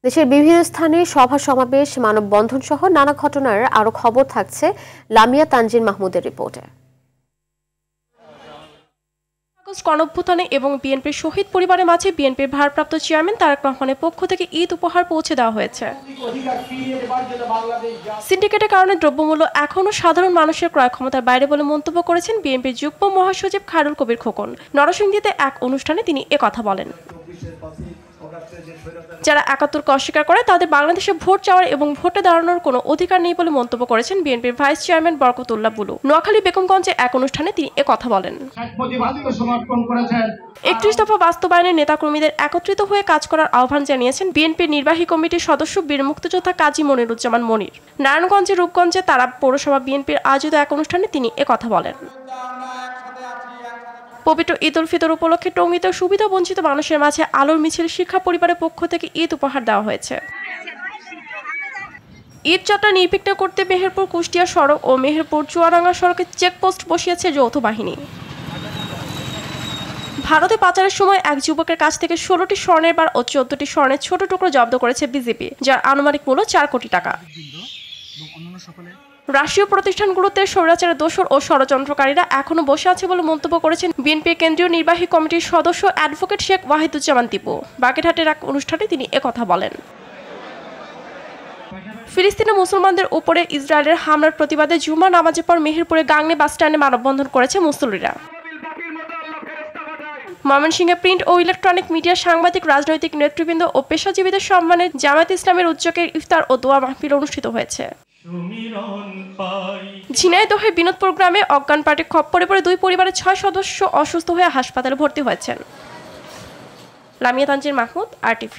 দেশের বিভিন্ন স্থানে সভা সমাবেশ, মানববন্ধন সহ নানা ঘটনার আরো খবর থাকছে লামিয়া তানজিন মাহমুদের রিপোর্টে। গণঅভ্যুত্থানে এবং বিএনপির শহীদ পরিবারের মাঝে বিএনপির ভারপ্রাপ্ত চেয়ারম্যান তারেক রহমানের পক্ষ থেকে ঈদ উপহার পৌঁছে দেওয়া হয়েছে। সিন্ডিকেটের কারণে দ্রব্যমূল্য এখনও সাধারণ মানুষের ক্রয় ক্ষমতার বাইরে বলে মন্তব্য করেছেন বিএনপির যুগ্ম মহাসচিব খায়রুল কবির খোকন। নরসিংদীতে এক অনুষ্ঠানে তিনি একথা বলেন। যারা ৭১কে অস্বীকার করে তাদের বাংলাদেশে ভোট চাওয়ার এবং ভোটে দাঁড়ানোর কোনো অধিকার নেই বলে মন্তব্য করেছেন বিএনপির ভাইস চেয়ারম্যান বরকতুল্লাহ বুলু। নোয়াখালী বেগমগঞ্জে এক অনুষ্ঠানে তিনি একথা বলেন। ৩১ দফা বাস্তবায়নের নেতাকর্মীদের একত্রিত হয়ে কাজ করার আহ্বান জানিয়েছেন বিএনপির নির্বাহী কমিটির সদস্য বীর মুক্তিযোদ্ধা কাজী মনিরুজ্জামান মনির। নারায়ণগঞ্জের রূপগঞ্জে তারা পৌরসভা বিএনপির আয়োজিত এক অনুষ্ঠানে তিনি একথা বলেন। পবিত্র ঈদ উল ফিতর উপলক্ষে টঙ্গীতে সুবিধা বঞ্চিত মানুষের মাঝে আলোর মিছিল শিক্ষা পরিবারের পক্ষ থেকে ঈদ উপহার দেওয়া হয়েছে। ঈদ যাত্রা নির্বিঘ্ন করতে মেহেরপুর কুষ্টিয়া সড়ক ও মেহেরপুর চুয়াডাঙ্গা সড়কে চেকপোস্ট বসিয়েছে যৌথ বাহিনী। ভারতে পাচারের সময় এক যুবকের কাছ থেকে ১৬টি স্বর্ণের বার ও ১৪টি স্বর্ণের ছোট টুকরো জব্দ করেছে বিজেপি, যার আনুমানিক মূল্য ৪ কোটি টাকা। রাষ্ট্রীয় প্রতিষ্ঠানগুলোতে স্বৈরাচারের দোসর ও ষড়যন্ত্রকারীরা এখনো বসে আছে বলে মন্তব্য করেছেন বিএনপির কেন্দ্রীয় নির্বাহী কমিটির সদস্য অ্যাডভোকেট শেখ ওয়াহিদুজ্জামান টিপু। বাগেরহাটের এক অনুষ্ঠানে তিনি একথা বলেন। ফিলিস্তিনি মুসলমানদের উপরে ইসরায়েলের হামলার প্রতিবাদে জুমা নামাজের পর মেহেরপুরে গাংনী বাসস্ট্যান্ডে মানববন্ধন করেছে মুসল্লিরা। ময়মনসিংহে প্রিন্ট ও ইলেকট্রনিক মিডিয়ার সাংবাদিক, রাজনৈতিক নেতৃবৃন্দ ও পেশাজীবীদের সম্মানে জামায়াত ইসলামের উদ্যোগে ইফতার ও দোয়া মাহফিল অনুষ্ঠিত হয়েছে। ঝিনাইদহে বিনোদপুর গ্রামে অজ্ঞান পার্টির খপ্পরে পড়ে ২ পরিবারের ৬ সদস্য অসুস্থ হয়ে হাসপাতালে ভর্তি হয়েছেন। লামিয়া তানজিন মাহমুদ, RTV।